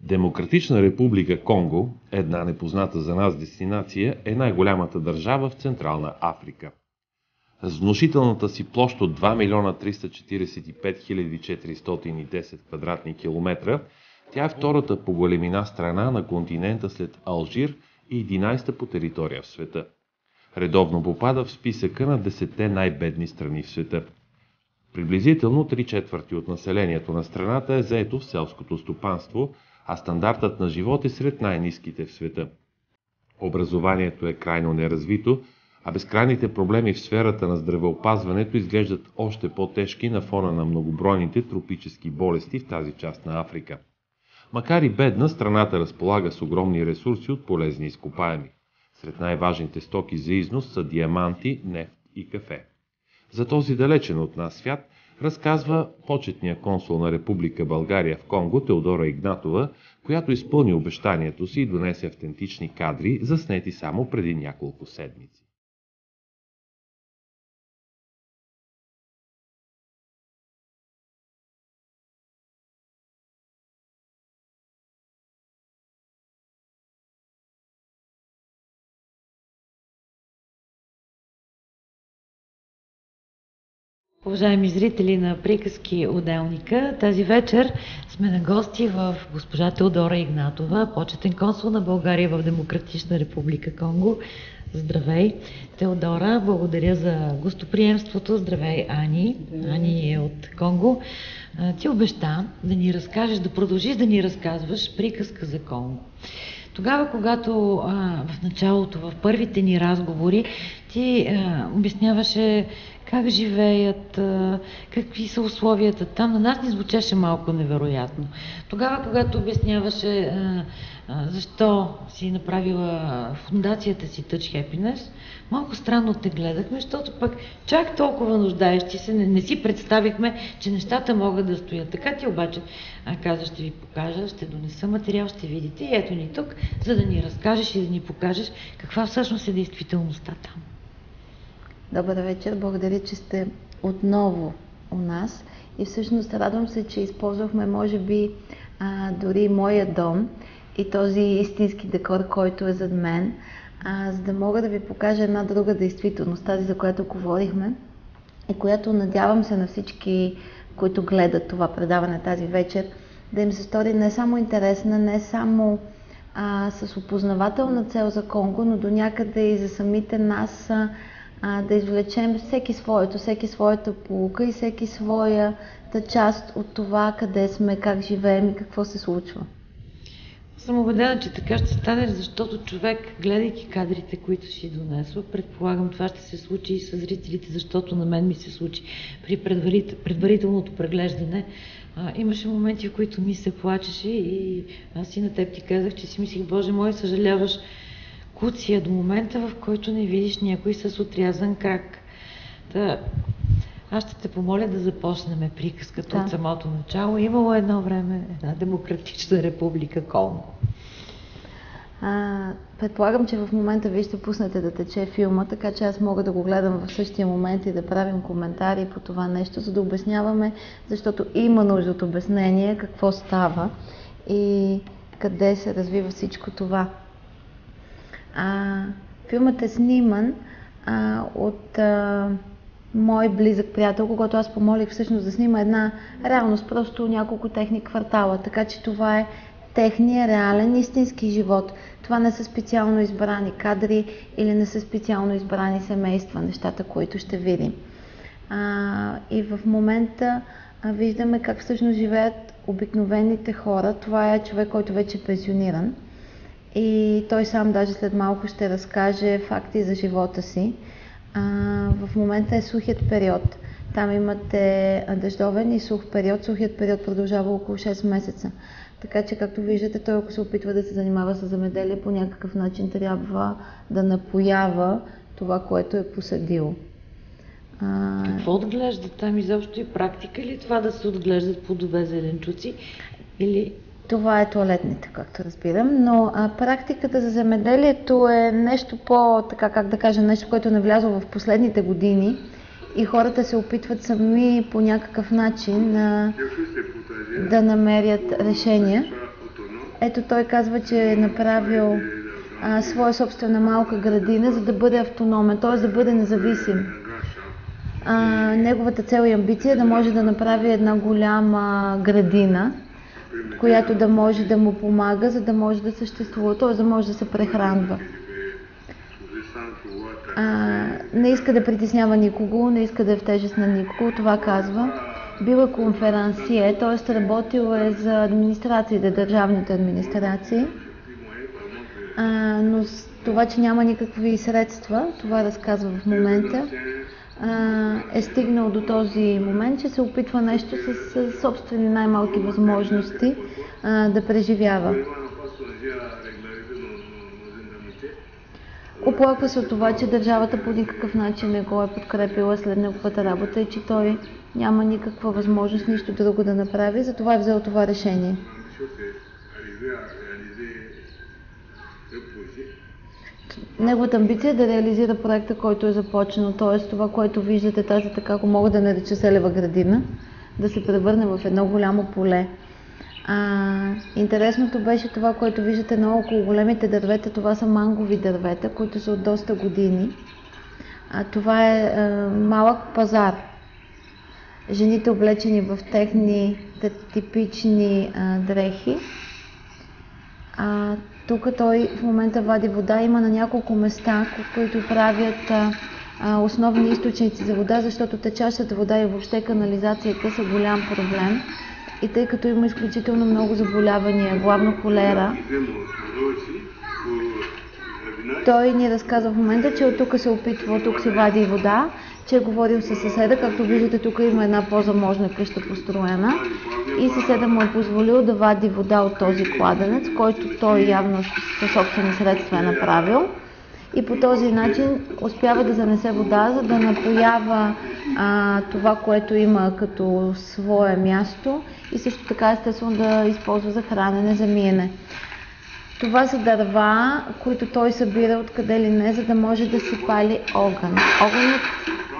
Демократична република Конго, една непозната за нас дестинация, е най-голямата държава в Централна Африка. С внушителната си площ от 2 милиона 345 410 квадратни километра, тя е втората по големина страна на континента след Алжир и 11-та по територия в света. Редовно попада в списъка на 10-те най-бедни страни в света. Приблизително 3/4 от населението на страната е заето в селското стопанство, а стандартът на живот е сред най-ниските в света. Образованието е крайно неразвито, а безкрайните проблеми в сферата на здравеопазването изглеждат още по-тежки на фона на многобройните тропически болести в тази част на Африка. Макар и бедна, страната разполага с огромни ресурси от полезни изкопаеми. Сред най-важните стоки за износ са диаманти, нефт и кафе. За този далечен от нас свят разказва почетния консул на Република България в Конго Теодора Игнатова, която изпълни обещанието си и донесе автентични кадри, заснети само преди няколко седмици. Уважаеми зрители на Приказки Отделника, тази вечер сме на гости в госпожа Теодора Игнатова, почетен консул на България в Демократична република Конго. Здравей, Теодора, благодаря за гостоприемството. Здравей, Ани. Ани е от Конго. Ти обеща да ни разкажеш, да продължиш да ни разказваш приказка за Конго. Тогава, когато в началото, в първите ни разговори, ти обясняваше как живеят, какви са условията там. На нас ни звучеше малко невероятно. Тогава, когато обясняваше защо си направила фундацията си Touch Happiness, малко странно те гледахме, защото пък чак толкова нуждаещи се, не си представихме, че нещата могат да стоят. Така ти обаче каза, ще ви покажа, ще донеса материал, ще видите и ето ни тук, за да ни разкажеш и да ни покажеш каква всъщност е действителността там. Добър вечер, благодаря, че сте отново у нас и всъщност радвам се, че използвахме може би дори моя дом и този истински декор, който е зад мен, за да мога да ви покажа една друга действителност, тази за която говорихме и която надявам се на всички, които гледат това предаване тази вечер, да им се стори не само интересна, не само с опознавателна цел за Конго, но до някъде и за самите нас да извлечем всеки своята поука и всеки своята част от това къде сме, как живеем и какво се случва. Съм убедена, че така ще стане, защото човек, гледайки кадрите, които си донесва, предполагам това ще се случи и с зрителите, защото на мен ми се случи при предварителното преглеждане. Имаше моменти, в които ми се плачеше и аз и на теб ти казах, че си мислих, Боже мой, съжаляваш куция до момента, в който не видиш някой с отрязан крак. Аз ще те помоля да започнем приказката от самото начало. Имало едно време една демократична република Конго. Предполагам, че в момента вие ще пуснете да тече филма, така че аз мога да го гледам в същия момент и да правим коментари по това нещо, за да обясняваме, защото има нужда от обяснение какво става и къде се развива всичко това. Филмът е сниман от мой близък приятел, когато аз помолих всъщност да снима една реалност, просто няколко техни квартала, така че това е техния реален, истински живот. Това не са специално избрани кадри или не са специално избрани семейства, нещата, които ще видим. И в момента виждаме как всъщност живеят обикновените хора. Това е човек, който вече е пенсиониран. И той сам даже след малко ще разкаже факти за живота си. В момента е сухият период. Там имате дъждовен и сух период. Сухият период продължава около 6 месеца. Така че, както виждате, той ако се опитва да се занимава с земеделие, по някакъв начин трябва да напоява това, което е посадил. Какво отглежда там изобщо и практика ли това да се отглеждат плодове, зеленчуци или... Това е тоалетните, както разбирам, но практиката за земеделието е нещо нещо, което е навлязло в последните години и хората се опитват сами по някакъв начин да намерят решения. Ето той казва, че е направил своя собствена малка градина, за да бъде автономен, т.е. да бъде независим. Неговата цел и амбиция е да може да направи една голяма градина, която да може да му помага, за да може да съществува, т.е. да може да се прехранва. Не иска да притеснява никого, не иска да е в тежест на никого, това казва. Бил е конферансие, т.е. работил е за администрациите, държавните администрации, но с това, че няма никакви средства, това разказва в момента, е стигнал до този момент, че се опитва нещо с собствени най-малки възможности да преживява. Оплаква се от това, че държавата по никакъв начин не го е подкрепила след неговата работа и че той няма никаква възможност нищо друго да направи, затова е взел това решение. Неговата амбиция е да реализира проекта, който е започнал, т.е. това, което виждате, тази, така го мога да нареча селева градина, да се превърне в едно голямо поле. Интересното беше това, което виждате наоколо големите дървета, това са мангови дървета, които са от доста години. Това е малък пазар. Жените облечени в техните типични дрехи. Тук той в момента вади вода, има на няколко места, които правят основни източници за вода, защото течащата вода и въобще канализацията са голям проблем. И тъй като има изключително много заболявания, главно холера, той ни разказва в момента, че от тук се опитва, тук се вади вода, че е говорил със съседа, както виждате, тук има една по-заможна къща построена и съседа му е позволил да вади вода от този кладенец, който той явно със собствени средства е направил. И по този начин успява да занесе вода, за да напоява това, което има като свое място и също така естествено да използва за хранене, за миене. Това са дърва, които той събира откъде ли не, за да може да си пали огън. Огънът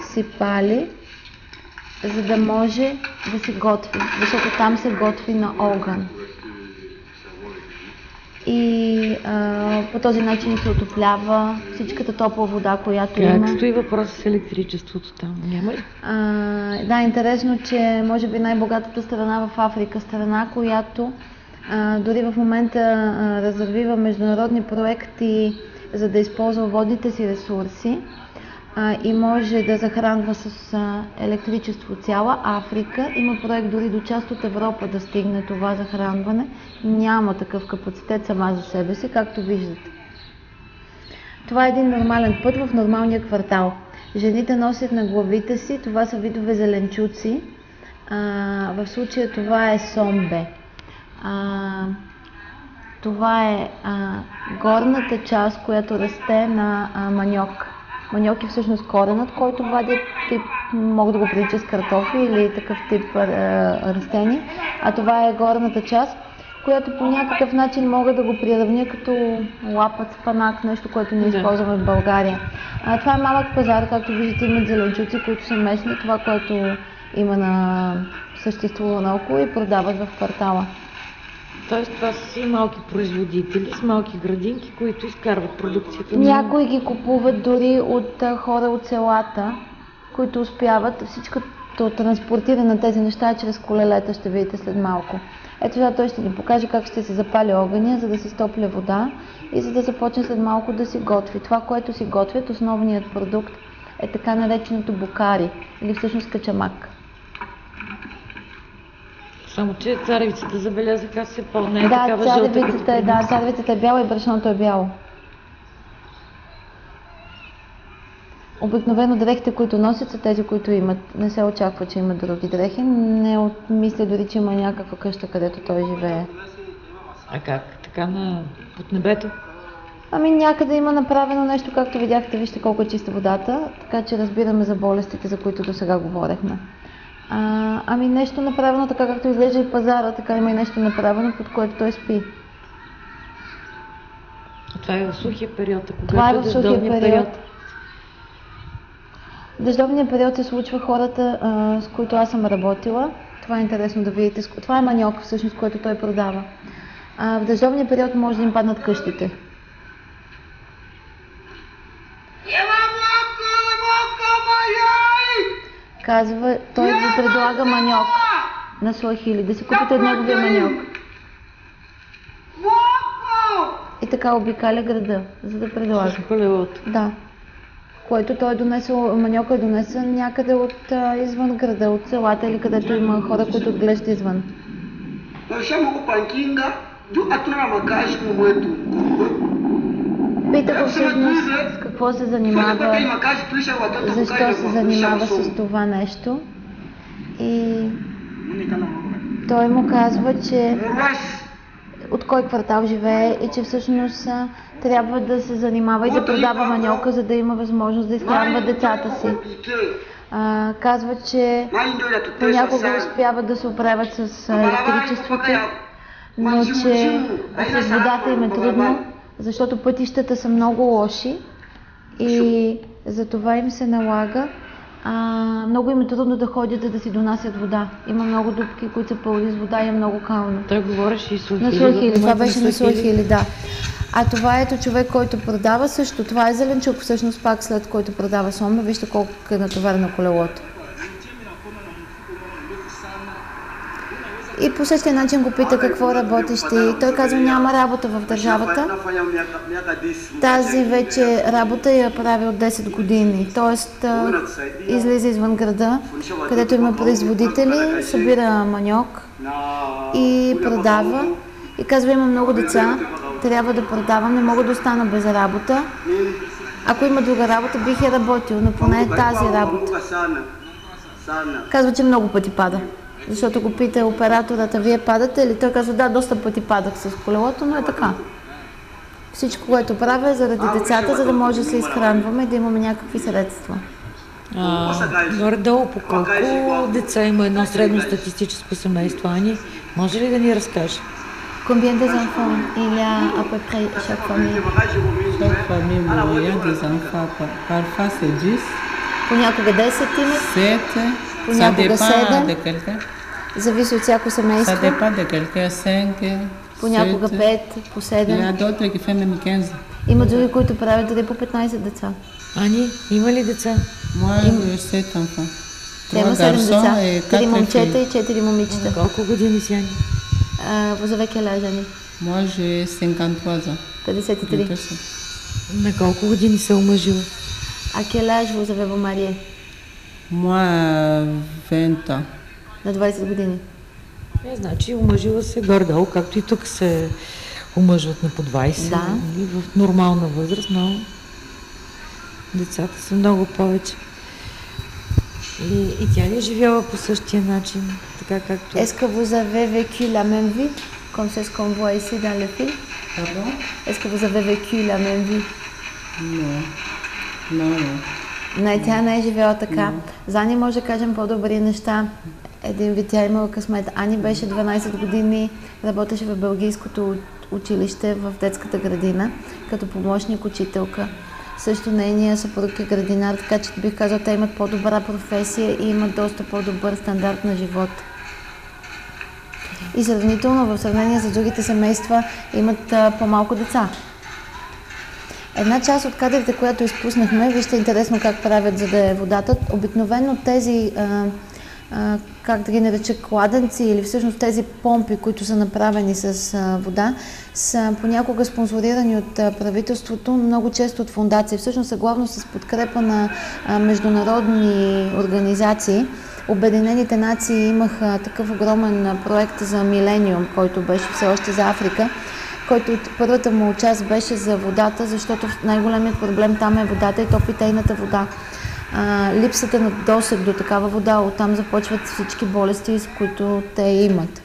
си пали, за да може да се готви, защото там се готви на огън. И по този начин се отоплява всичката топла вода, която има. Как стои въпрос с електричеството там? Няма ли? Да, интересно, че може би най-богатата страна в Африка, страна, която дори в момента развива международни проекти, за да използва водните си ресурси и може да захранва с електричество цяла Африка. Има проект дори до част от Европа да стигне това захранване. Няма такъв капацитет сама за себе си, както виждате. Това е един нормален път в нормалния квартал. Жените носят на главите си, това са видове зеленчуци. В случая това е сомбе. Това е горната част, която расте на маниок. Маниок е всъщност коренът, който вадят тип, мога да го прилича с картофи или такъв тип растения. А това е горната част, която по някакъв начин мога да го приравня като лапът, спанак, нещо, което ние използваме в България. Това е малък пазар, както виждате, имат зеленчуци, които са местни, това, което има на съществува наоколо и продават в квартала. Тоест това са си малки производители с малки градинки, които изкарват продукцията. Някои ги купуват дори от хора от селата, които успяват. Всичкото транспортиране на тези неща чрез колелета, ще видите след малко. Ето сега той ще ни покаже как ще се запали огъня, за да се стопля вода и за да започне след малко да си готви. Това, което си готвят, основният продукт е така нареченото букари или всъщност качамак. Само че царевицата забелязаха се по-не е такава жълта. Да, царевицата е бяла и брашното е бяло. Обикновено дрехите, които носят, са тези, които имат. Не се очаква, че имат други дрехи. Не мисля дори, че има някаква къща, където той живее. А как? Така под небето? Някъде има направено нещо, както видяхте, вижте колко е чиста водата, така че разбираме за болестите, за които до сега говорехме. Нещо направено така, както изглежда и пазара, така има и нещо направено, под което той спи. Това е в сухия период, това е в сухия период. В дъждовния период се случва хората, с които аз съм работила. Това е интересно да видите. Това е маниок, всъщност, който той продава. В дъждовния период може да им паднат къщите. Казва, той ви предлага маниок на суахили, да си купите от неговия маниок. И така обикаля града, за да предлага. Да. Който той е донесъл, маниока е донесен някъде от извън града, от селата или където има хора, които отглеждат извън. Пита го всъщност с какво се занимава, защо се занимава с това нещо. И той му казва, че от кой квартал живее и че всъщност трябва да се занимава и да продава маниока, за да има възможност да изхранва децата си. Казва, че понякога успяват да се оправят с електричеството, но че с водата им е трудно, защото пътищата са много лоши и за това им се налага. Много им е трудно да ходят, за да си донасят вода. Има много дупки, които са пълни с вода и е много кално. Той говореше и суахили. На суахили, това беше на суахили, да. А това ето човек, който продава също. Това е зеленчук, всъщност пак след който продава сома. Вижте колко е натоварено колелото. И по същия начин го пита какво работиш ти. Той казва, няма работа в държавата. Тази вече работа я прави от 10 години. Тоест излиза извън града, където има производители, събира маниок и продава. И казва, има много деца, трябва да продавам, не мога да остана без работа. Ако има друга работа, бих я работил, но поне тази работа. Казва, че много пъти пада. Защото го пита оператората, вие падате ли? Той казва, да, доста пъти падах с колелото, но е така. Всичко, което правя е заради децата, за да може да се изхранваме и да имаме някакви средства. Горе-долу по колко деца има едно средно статистическо семейство, Ани? Може ли да ни разкаже? Combien des enfants il y a à peu près chaque famille? Chaque famille, il y a des enfants. Parfois c'est 10. Понякога 10 имат. 7. Понякога 7. Зависи от всяко Ça семейство. dépend de quelqu'un 5. Понякога 5, по Il y a 7. d'autres qui font même 15. Има други, които правят дори по 15 деца. Ани, има ли деца? Moi, j'ai 7 enfants. Те има 3 7 деца. garçons et 3 4 момчета filles. и 4 момичета. Колко години си, Ани? Vous avez quel âge, Annie? Moi, j'ai 53 ans. 53. На колко години се омъжила? À quel âge vous avez vous marié? Moi, 20 ans. На 20 години. Значи омъжила се горе-долу, както и тук се омъжват на по 20. Да. Нали, в нормална възраст, но децата са много повече. И тя ли е живяла по същия начин, така както... Est-ce que vous avez vécu la même vie, comme c'est ce qu'on voit ici dans le film? Pardon? Est-ce que vous avez vécu la même vie? Non. Non, non. Не, тя не е живяла така. За Ани може да кажем по-добри неща. Един вид тя имала късмет. Ани беше 12 години, работеше в белгийското училище в детската градина, като помощник учителка. Също нейният съпруг е градинар, така че бих казал, те имат по-добра професия и имат доста по-добър стандарт на живот. И сравнително, в сравнение с другите семейства, имат по-малко деца. Една част от кадрите, която изпуснахме, вижте интересно как правят, за да е водата. Обикновено тези, как да ги нареча, кладенци или всъщност тези помпи, които са направени с вода, са понякога спонсорирани от правителството, много често от фондации. Всъщност са главно с подкрепа на международни организации. Обединените нации имаха такъв огромен проект за Милениум, който беше все още за Африка, който от първата му част беше за водата, защото най-големият проблем там е водата и то питейната вода. Липсата на досег до такава вода, оттам започват всички болести, с които те имат.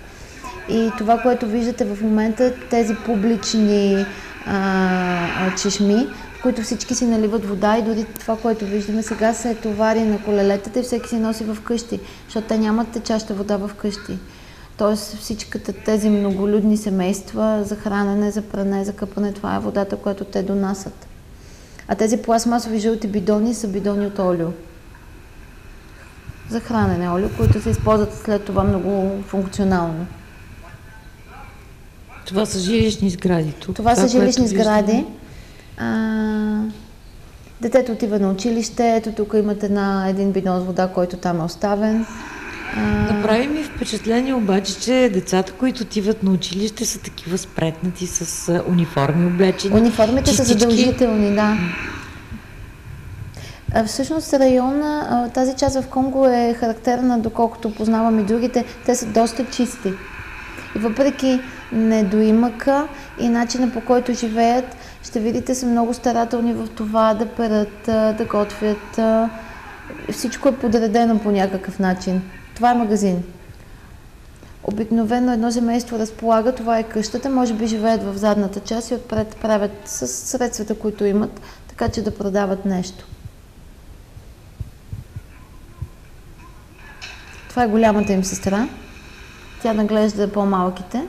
И това, което виждате в момента, тези публични чешми, в които всички си наливат вода и дори това, което виждаме сега, се товари на колелетата и всеки си носи в къщи, защото те нямат течаща вода в къщи. Тоест всичките тези многолюдни семейства за хранене, за пране, за къпане, това е водата, която те донасят. А тези пластмасови жълти бидони са бидони от олио. За хранене олио, които се използват след това много функционално. Това са жилищни сгради тук. Това са жилищни което сгради. Детето отива на училище, ето тук имате един бидон с вода, който там е оставен. Направи ми впечатление обаче, че децата, които отиват на училище, са такива спретнати с униформи облечени. Униформите са чистички. задължителни, да. Всъщност района, тази част в Конго е характерна, доколкото познавам и другите, те са доста чисти. И въпреки недоимъка и начина, по който живеят, ще видите, са много старателни в това да перат, да готвят. Всичко е подредено по някакъв начин. Това е магазин. Обикновено едно семейство разполага, това е къщата, може би живеят в задната част и отпред правят с средствата, които имат, така че да продават нещо. Това е голямата им сестра. Тя наглежда по-малките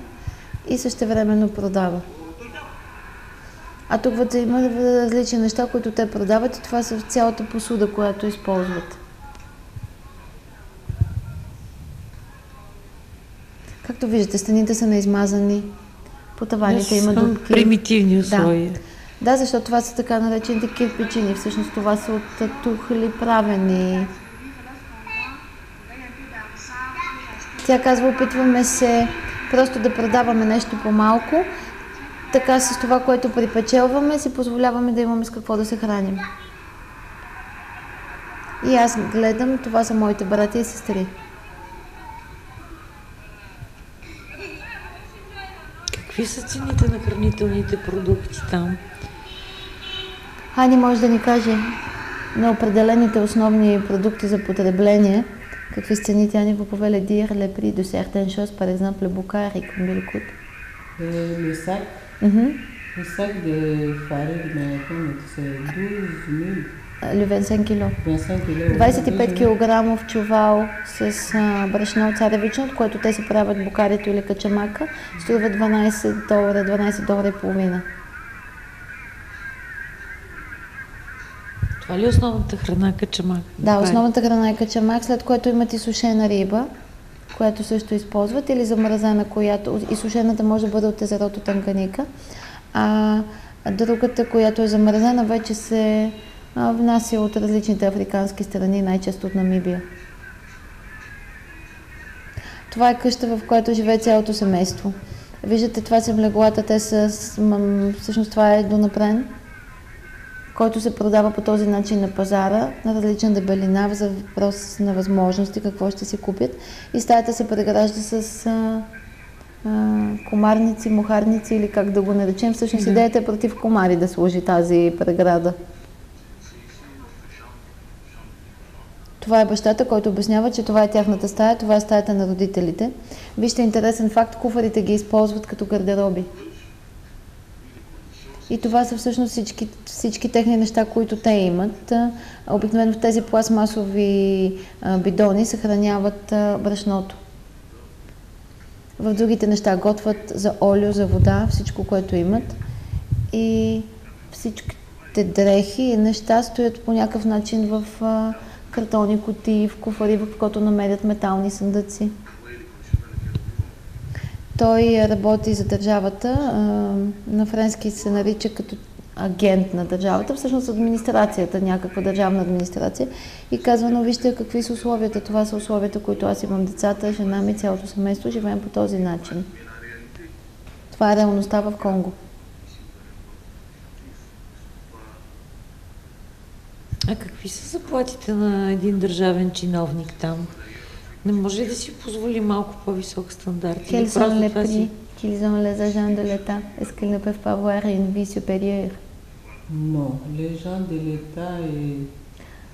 и същевременно продава. А тук вътре има различни неща, които те продават и това са цялата посуда, която използват. Както виждате, стените са неизмазани, по таваните има дупки. Примитивни условия. Да, защото това са така наречените кирпичини. Всъщност това са от тухли правени. Тя казва, опитваме се просто да продаваме нещо по-малко. Така с това, което припечелваме, си позволяваме да имаме с какво да се храним. И аз гледам, това са моите братя и сестри. Какви са цените на хранителните продукти там? Ани може да ни каже на определените основни продукти за потребление, какви са цените. Ани, vous pouvez le dire, les prix de certaines choses, par exemple le boucari, combien il coûte? Le sac, le sac de farine, c'est 12 000. Le 25 кг. 25 кг чувал с брашно царевично, от което те си правят букарито или качамака, струва $12, $12.50. Това ли е основната храна качамак? Да, основната храна е качамак, след което имат и сушена риба, която също използват, или замразена, която и сушената може да бъде от езерото Танганика. А другата, която е замразена, вече се внася от различните африкански страни, най-често от Намибия. Това е къща, в която живее цялото семейство. Виждате, това са млеглата, те са, всъщност това е донапрен, който се продава по този начин на пазара, на различна дебелина, за въпрос на възможности, какво ще си купят. И стаята се прегражда с комарници, мухарници или как да го наречем. Всъщност идеята е против комари да служи тази преграда. Това е бащата, който обяснява, че това е тяхната стая, това е стаята на родителите. Вижте интересен факт, куфарите ги използват като гардероби. И това са всъщност всички техни неща, които те имат. Обикновено в тези пластмасови бидони съхраняват брашното. В другите неща готвят за олио, за вода, всичко, което имат. И всичките дрехи и неща стоят по някакъв начин в картонни кутии, в куфари, в който намерят метални съндъци. Той работи за държавата, на френски се нарича като агент на държавата, всъщност администрацията, някаква държавна администрация, и казва, но вижте какви са условията, това са условията, които аз имам децата, жена ми, цялото семейство, живеем по този начин. Това е реалността в Конго. А какви са заплатите на един държавен чиновник там? Не може ли да си позволи малко по-висок стандарт? Quels sont les prix qu'ils ont les agents de l'État? Est-ce qu'ils ne peuvent pas avoir une vie supérieure? Non, les gens de l'État,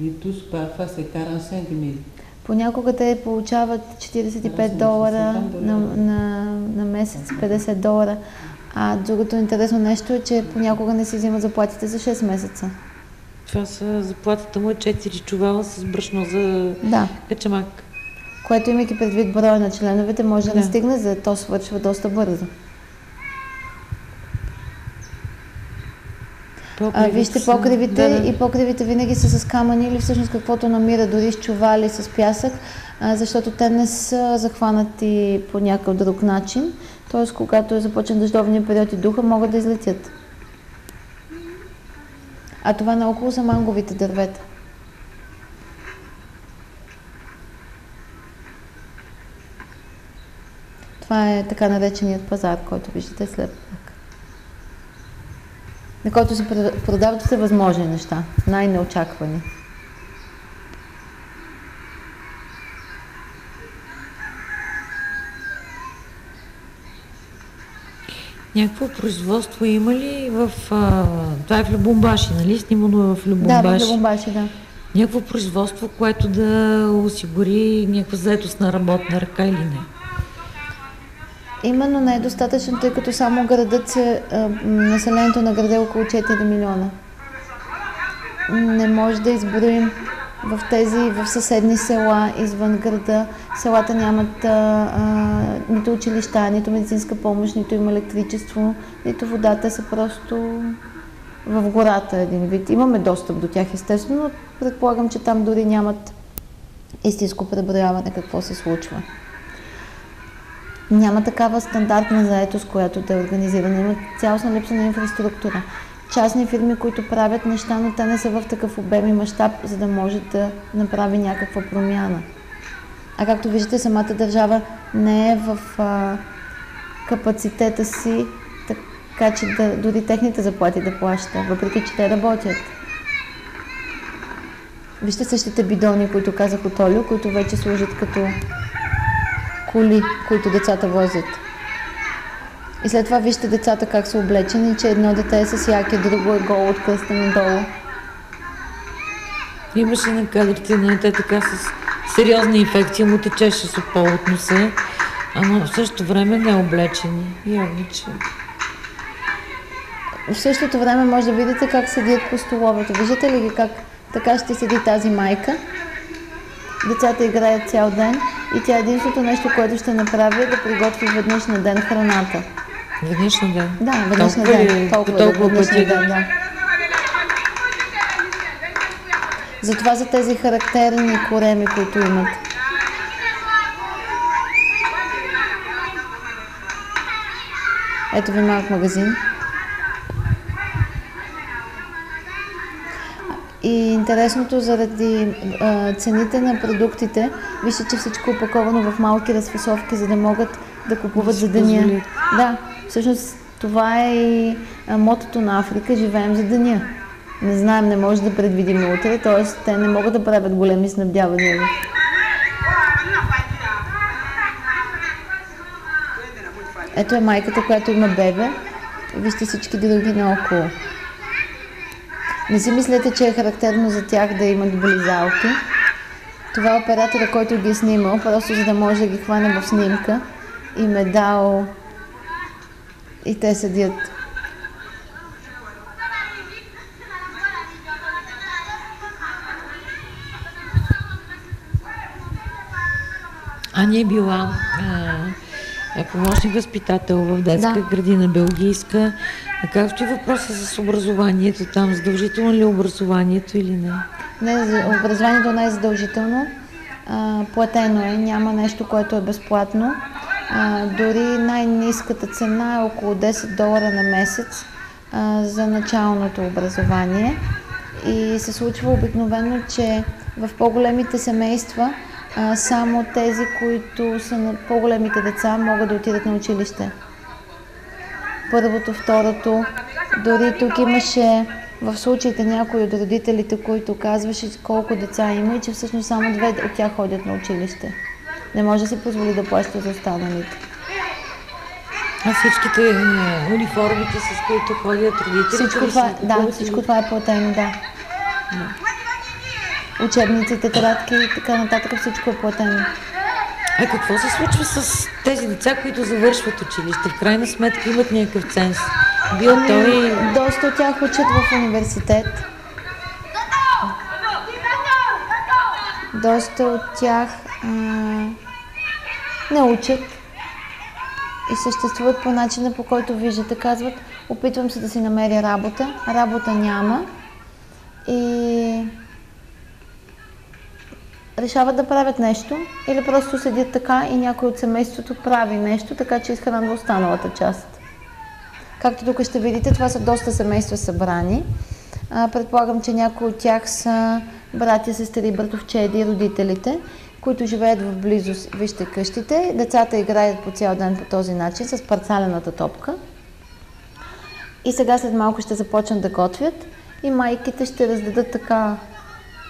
ils touchent parfois c'est 45 000. Понякога те получават $45 на месец, $50. А другото интересно нещо е, че понякога не си взимат заплатите за 6 месеца. Това са заплатата му е 4 чувала с брашно за качамак. Което, имайки предвид броя на членовете, може да не стигне, за то свършва доста бързо. Вижте покривите и покривите винаги са с камъни или всъщност каквото намира, дори с чували, с пясък, защото те не са захванати по някакъв друг начин. Т.е. когато започне дъждовния период и духа, могат да излетят. А това наоколо са манговите дървета. Това е така нареченият пазар, който виждате след пак. На който се продават всевъзможни неща, най-неочаквани. Някакво производство има ли в... това е в Любомбаши, нали? Снимано е в Любомбаши. Да, в Любомбаши, да. Някакво производство, което да осигури някаква заетост на работна ръка или не? Именно не е достатъчно, тъй като само градът населението на града е около 4 милиона. Не може да изброим в съседни села, извън града. Селата нямат нито училища, нито медицинска помощ, нито има електричество, нито водата, са просто в гората един вид. Имаме достъп до тях, естествено, но предполагам, че там дори нямат истинско преброяване какво се случва. Няма такава стандартна заетост, която да е организирана. Има цялостна липса на инфраструктура. Частни фирми, които правят неща, но те не са в такъв обем и мащаб, за да може да направи някаква промяна. А както виждате, самата държава не е в капацитета си, така че дори техните заплати да плаща, въпреки че те работят. Вижте същите бидони, които казах от Олио, които вече служат като коли, които децата возят. И след това вижте децата как са облечени, че едно дете е с яке, друго е голо от кръста надолу. Имаше на кадрите на дете така с сериозна инфекция, му течеше сопол от носа, ама в същото време не облечени. Явно, че... В същото време може да видите как седят по столовете. Виждате ли ги как така ще седи тази майка? Децата играят цял ден и тя единственото нещо, което ще направи, е да приготви веднъж на ден храната. Веднъж на ден? Да, веднъж на ден. Толкова веднъж на ден, да. Затова за тези характерни кореми, които имат. Ето ви малък магазин. И интересното заради цените на продуктите, вижте, че всичко е опаковано в малки разфасовки, за да могат да купуват за деня. Да, всъщност това е и мотото на Африка, живеем за деня. Не знаем, не може да предвидим утре, т.е. те не могат да правят големи снабдявания. Ето е майката, която има бебе. Вижте всички други наоколо. Не си мислете, че е характерно за тях да имат близалки. Това е оператора, който ги е снимал, просто за да може да ги хване в снимка. Им е дал и те седят. Аня е била помощник възпитател в детска градина белгийска. А както и въпроса с образованието там, задължително ли е образованието или не? Не, образованието не е задължително. Платено е, няма нещо, което е безплатно. Дори най-ниската цена е около $10 на месец за началното образование. И се случва обикновено, че в по-големите семейства само тези, които са на по-големите деца, могат да отидат на училище. Първото, второто, дори тук имаше в случаите някои от родителите, които казваше колко деца има и че всъщност само 2 от тях ходят на училище. Не може да си позволи да плаща за останалите. А всичките униформите, с които ходят родителите? Всичко това е платено, да. Учебници, тетрадки и така нататък, всичко е платено. А какво се случва с тези деца, които завършват училище? В крайна сметка имат някакъв ценз. Доста от тях учат в университет. Доста от тях не учат и съществуват по начина, по който виждате. Казват, опитвам се да си намеря работа. Работа няма. И решават да правят нещо или просто седят така и някой от семейството прави нещо, така че изхранва останалата част. Както тук ще видите, това са доста семейства събрани. Предполагам, че някои от тях са братя, сестри, братовчеди, родителите, които живеят в близост. Вижте къщите. Децата играят по цял ден по този начин с парцалената топка. И сега след малко ще започнат да готвят и майките ще раздадат така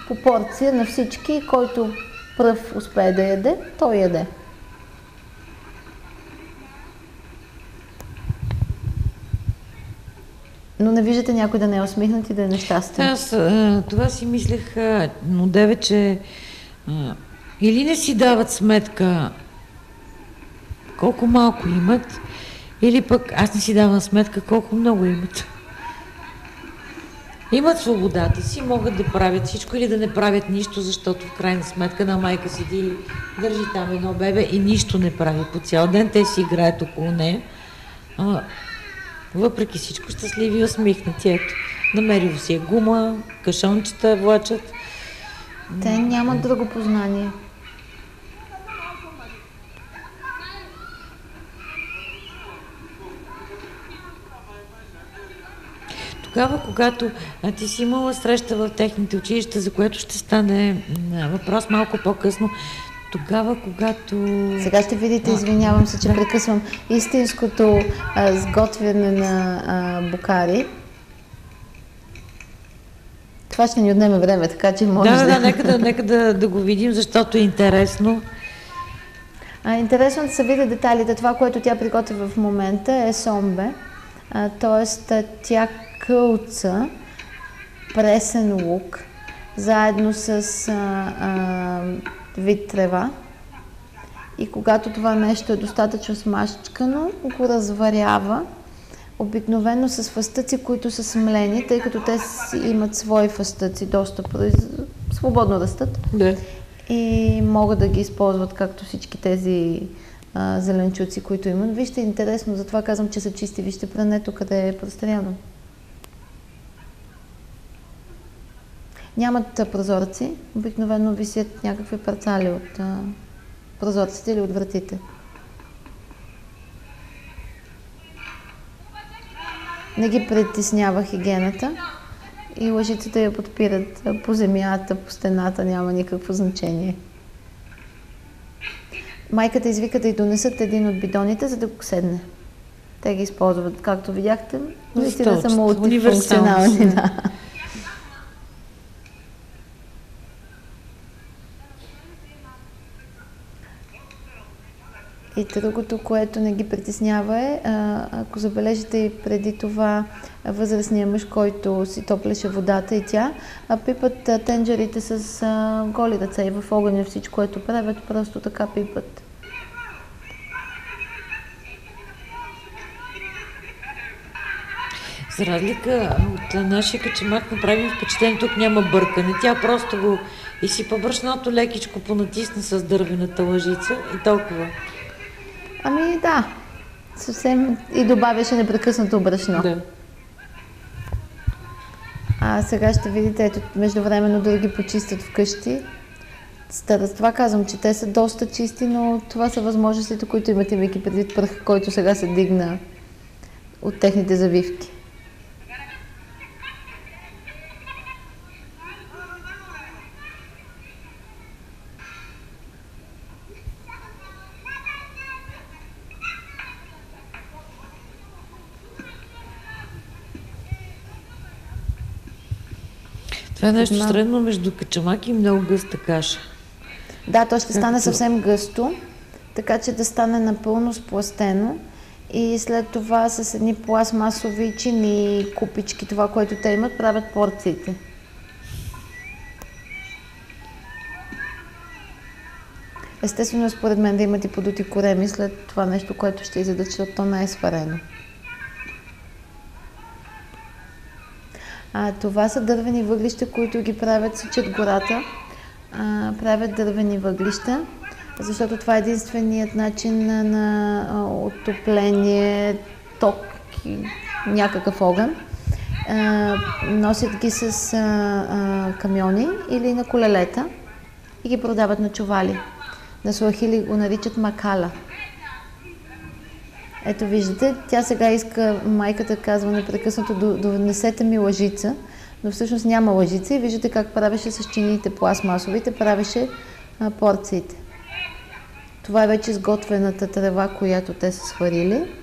по порция на всички, който пръв успее да яде, той яде. Но не виждате някой да не е усмихнат и да е нещастен. Аз това си мислех, но деве, че или не си дават сметка колко малко имат, или пък аз не си давам сметка колко много имат. Имат свободата си, могат да правят всичко или да не правят нищо, защото в крайна сметка на майка седи, държи там едно бебе и нищо не прави по цял ден. Те си играят около нея. Въпреки всичко щастливи и усмихнати. Ето, намерил си е гума, кашончета влачат. Те нямат друго познание. Тогава, когато ти си имала среща в техните училища, за което ще стане въпрос малко по-късно, тогава, когато... Сега ще видите, извинявам се, че прекъсвам, истинското сготвяне на букари. Това ще ни отнеме време, така че може нека да го видим, защото е интересно. Интересно да се видят детайлите. Това, което тя приготвя в момента е сомбе, т.е. тя кълца пресен лук, заедно с вид трева. И когато това нещо е достатъчно смачкано, го разварява, обикновено с фъстъци, които са смлени, тъй като те имат свои фъстъци, доста свободно растат. Да. И могат да ги използват, както всички тези зеленчуци, които имат. Вижте, интересно, затова казвам, че са чисти. Вижте прането, къде е простряно. Нямат прозорци, обикновено висят някакви парцали от прозорците или от вратите. Не ги притеснява хигиената и лъжиците я подпират по земята, по стената, няма никакво значение. Майката извика да й донесат един от бидоните, за да го седне. Те ги използват, както видяхте, наистина са мултифункционални. Да. И другото, което не ги притеснява е, ако забележите и преди това възрастния мъж, който си топлеше водата и тя, пипат тенджерите с голи ръце и в огъня всичко, което правят, просто така пипат. За разлика от нашия качамак направим впечатление, тук няма бъркане. Тя просто го изсипа брашното, лекичко понатисна с дървената лъжица и толкова. Ами да, съвсем и добавяше непрекъснато брашно. Да. А сега ще видите, ето междувременно да ги почистят вкъщи. С това казвам, че те са доста чисти, но това са възможностите, които имат, имайки предвид пръх, който сега се дигна от техните завивки. Това е нещо средно между качамак и много гъста каша. Да, то ще стане съвсем гъсто, така че да стане напълно сплъстено и след това с едни пластмасови чини, купички, това, което те имат, правят порциите. Естествено, според мен да имат и подути кореми след това нещо, което ще изядат, защото то не е сварено. Това са дървени въглища, които ги правят, сичат гората, правят дървени въглища, защото това е единственият начин на отопление, ток и някакъв огън. Носят ги с камиони или на колелета и ги продават на чували. На суахили го наричат макала. Ето виждате, тя сега иска, майката казва непрекъснато, донесете ми лъжица, но всъщност няма лъжица и виждате как правеше с чиниите пластмасовите, правеше порциите. Това е вече сготвената трева, която те са сварили.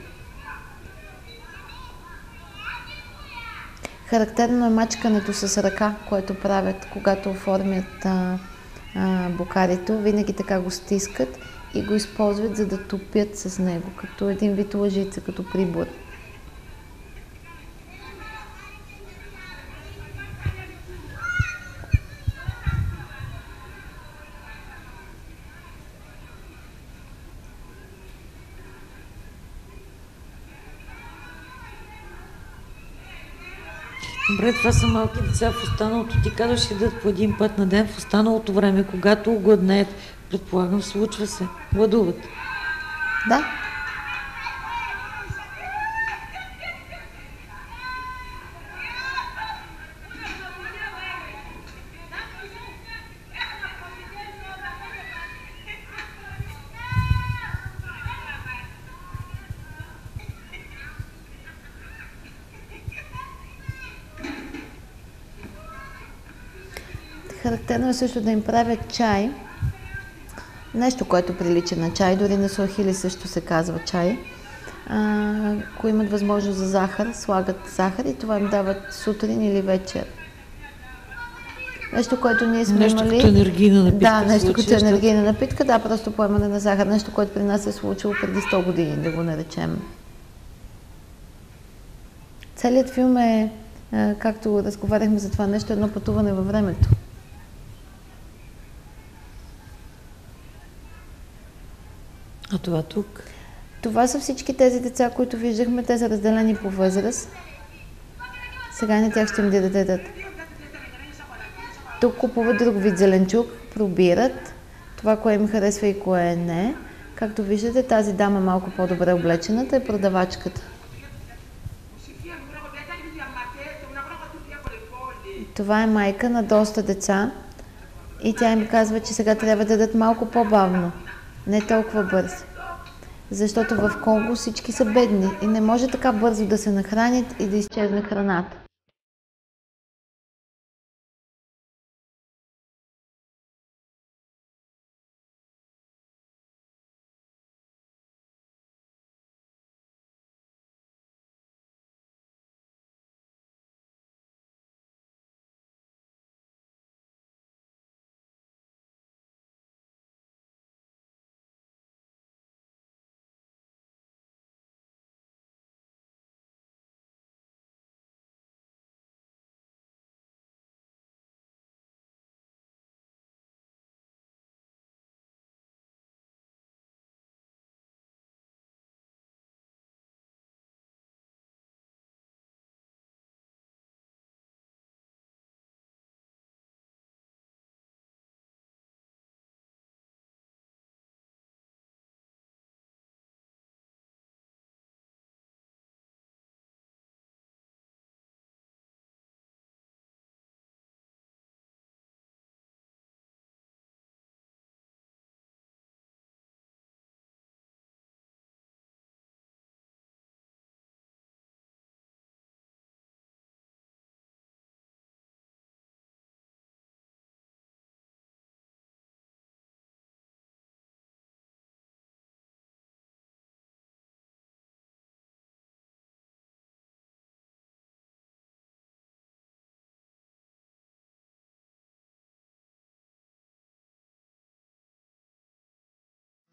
Характерно е мачкането с ръка, което правят, когато оформят бокарито. Винаги така го стискат и го използват, за да топят с него, като един вид лъжица, като прибор. Добре, това са малки деца. В останалото ти казваш ядат по един път на ден. В останалото време, когато огладнеят, предполагам, случва се. Гладуват. Да. Характерно е също да им правят чай. Нещо, което прилича на чай, дори на суахили също се казва чай. Ако имат възможност за захар, слагат захар и това им дават сутрин или вечер. Нещо, което ние сме нещо имали... Като енергийна напитка. Да, нещо като енергийна напитка, да, просто поемане на захар. Нещо, което при нас се е случило преди 100 години, да го наречем. Целият филм е, както разговаряхме за това нещо, едно пътуване във времето. А това тук? Това са всички тези деца, които виждахме, те са разделени по възраст. Сега на тях ще им дадат. Тук купуват друг вид зеленчук, пробират това, кое им харесва и кое не. Както виждате, тази дама малко по-добре облечената е продавачката. Това е майка на доста деца и тя им казва, че сега трябва да дадат малко по-бавно, не толкова бързо. Защото в Конго всички са бедни и не може така бързо да се нахранят и да изчезне храната.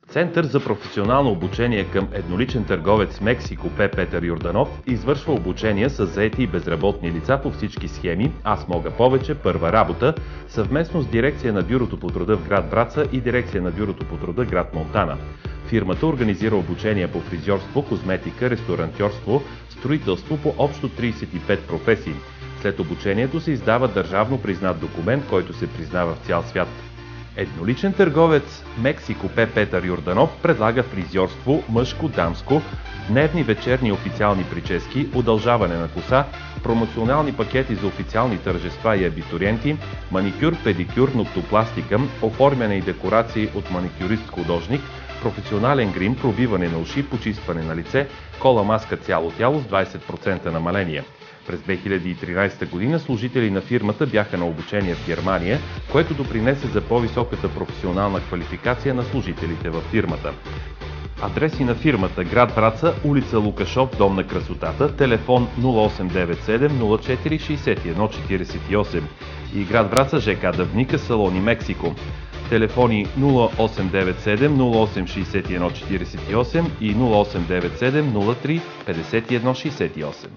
Център за професионално обучение към едноличен търговец Мексико П. Петър Йорданов извършва обучение с заети и безработни лица по всички схеми "Аз мога повече, първа работа", съвместно с дирекция на Бюрото по труда в град Враца и дирекция на Бюрото по труда град Монтана. Фирмата организира обучение по фризьорство, козметика, ресторантьорство, строителство по общо 35 професии. След обучението се издава държавно признат документ, който се признава в цял свят. Едноличен търговец Мексико П. Петър Йорданов предлага фризьорство, мъжко, дамско, дневни, вечерни официални прически, удължаване на коса, промоционални пакети за официални тържества и абитуриенти, маникюр, педикюр, ноктопластика, оформяне и декорации от маникюрист-художник, професионален грим, пробиване на уши, почистване на лице, кола маска цяло тяло с 20% намаление. През 2013 година служители на фирмата бяха на обучение в Германия, което допринесе за по-високата професионална квалификация на служителите във фирмата. Адреси на фирмата: град Враца, улица Лукашов, Дом на красотата, телефон 0897 04 61 48 и град Враца, ЖК Дъбника, салони Мексико. Телефони 0897 08 61 48 и 0897 03 51 68.